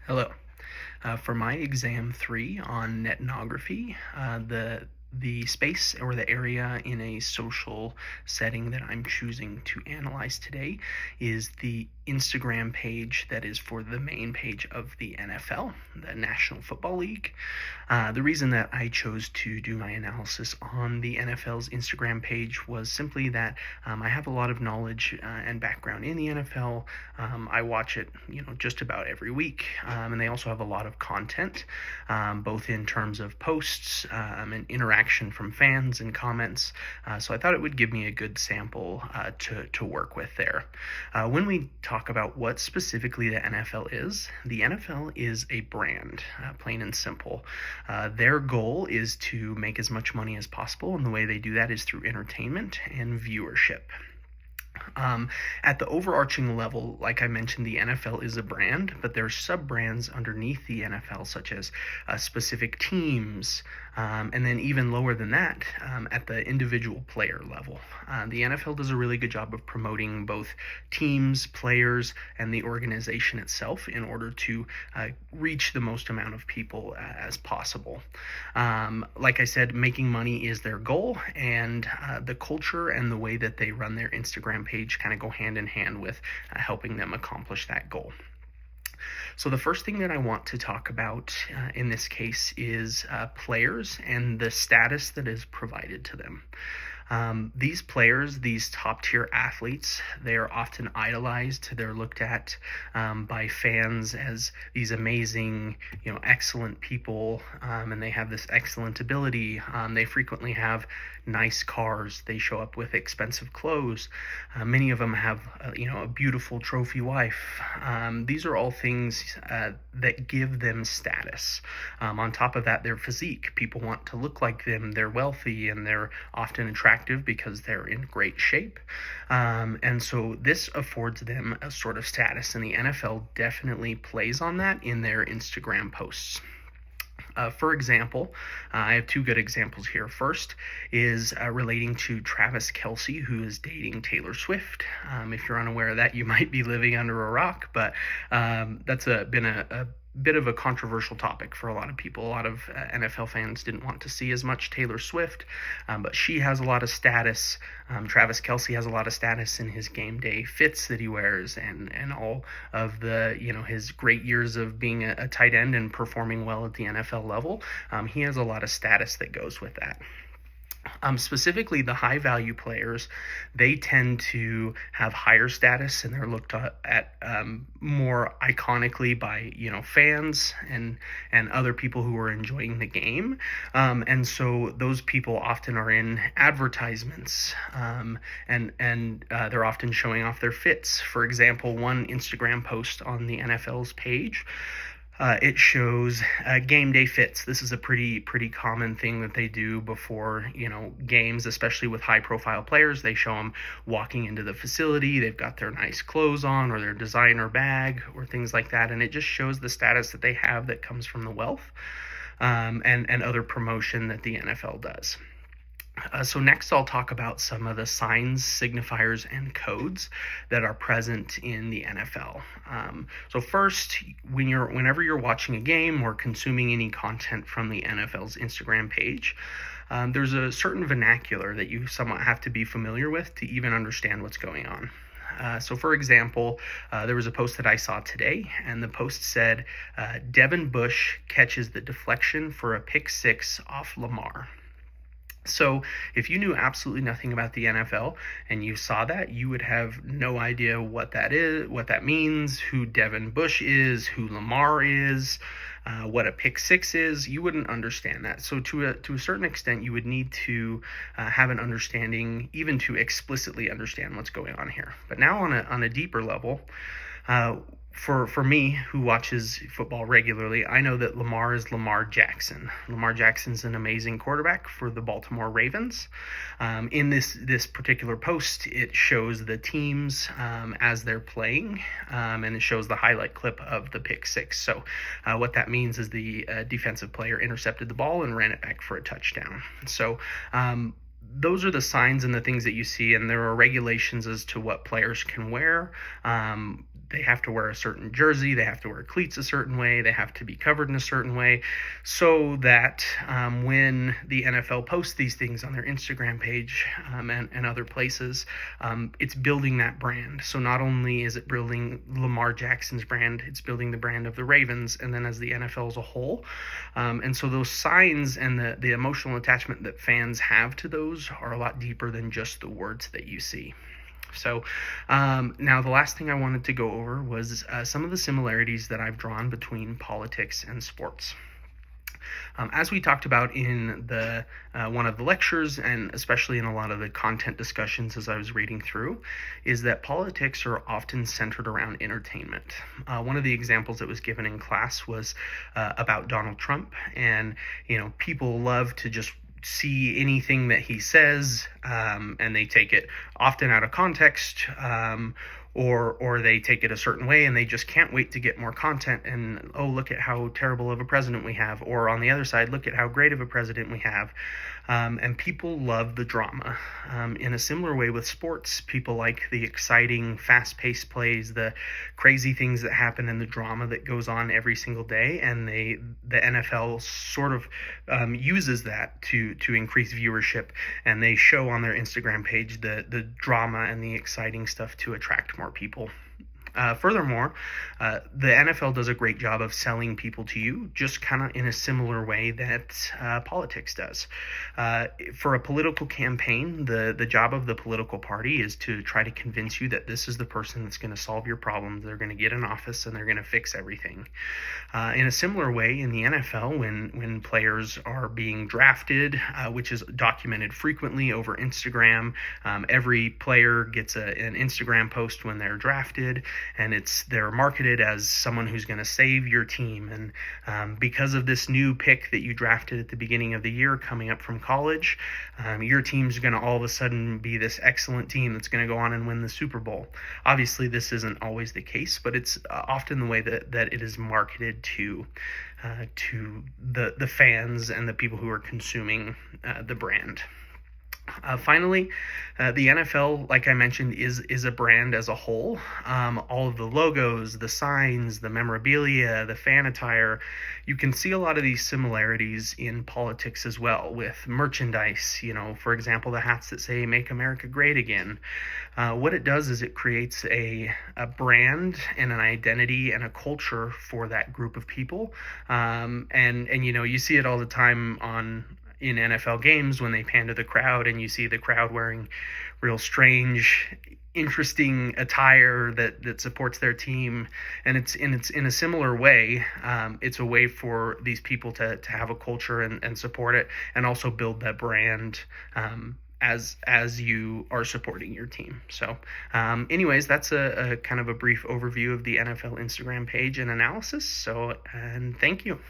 Hello. For my exam 3 on netnography, the space or the area in a social setting that I'm choosing to analyze today is the Instagram page that is for the main page of the NFL, the National Football League. The reason that I chose to do my analysis on the NFL's Instagram page was simply that I have a lot of knowledge and background in the NFL. I watch it, just about every week, and they also have a lot of content, both in terms of posts and interaction from fans and comments. So I thought it would give me a good sample to work with there. When we talk about what specifically the NFL is a brand, plain and simple. Their goal is to make as much money as possible, and the way they do that is through entertainment and viewership. At the overarching level, like I mentioned, the NFL is a brand, but there's sub-brands underneath the NFL, such as specific teams, and then even lower than that, at the individual player level. The NFL does a really good job of promoting both teams, players, and the organization itself in order to reach the most amount of people as possible. Like I said, making money is their goal, and the culture and the way that they run their Instagram page kind of go hand in hand with helping them accomplish that goal. So the first thing that I want to talk about in this case is players and the status that is provided to them. These players, these top tier athletes, they are often idolized. They're looked at by fans as these amazing, excellent people, and they have this excellent ability. They frequently have nice cars. They show up with expensive clothes. Many of them have, a beautiful trophy wife. These are all things that give them status. On top of that, their physique. People want to look like them. They're wealthy and they're often attractive because they're in great shape. And so this affords them a sort of status, and the NFL definitely plays on that in their Instagram posts. For example, I have two good examples here. First is relating to Travis Kelce, who is dating Taylor Swift. If you're unaware of that, you might be living under a rock, but that's been a bit of a controversial topic for a lot of people. A lot of NFL fans didn't want to see as much Taylor Swift, but she has a lot of status. Travis Kelce has a lot of status in his game day fits that he wears, and all of the, his great years of being a tight end and performing well at the NFL level. He has a lot of status that goes with that. Specifically, the high value players, they tend to have higher status, and they're looked at more iconically by fans and other people who are enjoying the game, and so those people often are in advertisements, and they're often showing off their fits. For example, one Instagram post on the NFL's page. It shows game day fits. This is a pretty common thing that they do before games, especially with high profile players. They show them walking into the facility. They've got their nice clothes on or their designer bag or things like that, and it just shows the status that they have that comes from the wealth, and other promotion that the NFL does. So next I'll talk about some of the signs, signifiers, and codes that are present in the NFL. So first, whenever you're watching a game or consuming any content from the NFL's Instagram page, there's a certain vernacular that you somewhat have to be familiar with to even understand what's going on. So for example, there was a post that I saw today, and the post said, Devin Bush catches the deflection for a pick six off Lamar. So if you knew absolutely nothing about the NFL and you saw that, you would have no idea what that is, what that means, who Devin Bush is, who Lamar is, what a pick six is. You wouldn't understand that. So to a certain extent, you would need to have an understanding, even to explicitly understand what's going on here. But now on a deeper level, for me, who watches football regularly, I know that Lamar is Lamar Jackson. Lamar Jackson's an amazing quarterback for the Baltimore Ravens. In this particular post, it shows the teams as they're playing, and it shows the highlight clip of the pick six. So what that means is the defensive player intercepted the ball and ran it back for a touchdown. So those are the signs and the things that you see, and there are regulations as to what players can wear. they have to wear a certain jersey, they have to wear cleats a certain way, they have to be covered in a certain way, so that when the NFL posts these things on their Instagram page and other places, it's building that brand. So not only is it building Lamar Jackson's brand, it's building the brand of the Ravens, and then as the NFL as a whole. And so those signs and the emotional attachment that fans have to those are a lot deeper than just the words that you see. So now the last thing I wanted to go over was some of the similarities that I've drawn between politics and sports. As we talked about in the one of the lectures, and especially in a lot of the content discussions as I was reading through, is that politics are often centered around entertainment. One of the examples that was given in class was about Donald Trump, and people love to just see anything that he says, and they take it often out of context, or they take it a certain way and they just can't wait to get more content, and look at how terrible of a president we have, or on the other side, look at how great of a president we have. And people love the drama. In a similar way with sports, people like the exciting, fast-paced plays, the crazy things that happen, and the drama that goes on every single day. And the NFL sort of uses that to increase viewership, and they show on their Instagram page the drama and the exciting stuff to attract more people. Furthermore, the NFL does a great job of selling people to you, just kind of in a similar way that politics does. For a political campaign, the job of the political party is to try to convince you that this is the person that's going to solve your problems, they're going to get in office, and they're going to fix everything. In a similar way, in the NFL, when players are being drafted, which is documented frequently over Instagram, every player gets an Instagram post when they're drafted, and they're marketed as someone who's going to save your team. And because of this new pick that you drafted at the beginning of the year coming up from college, your team's going to all of a sudden be this excellent team that's going to go on and win the Super Bowl. Obviously, this isn't always the case, but it's often the way that it is marketed to the fans and the people who are consuming the brand. Finally, the NFL, like I mentioned, is a brand as a whole. All of the logos, the signs, the memorabilia, the fan attire, you can see a lot of these similarities in politics as well, with merchandise. For example, the hats that say "Make America Great Again." What it does is it creates a brand and an identity and a culture for that group of people. And you see it all the time in NFL games when they pan to the crowd and you see the crowd wearing real strange, interesting attire that supports their team. And it's in a similar way. It's a way for these people to have a culture and support it, and also build that brand as you are supporting your team. So anyways, that's a kind of a brief overview of the NFL Instagram page and analysis. And thank you.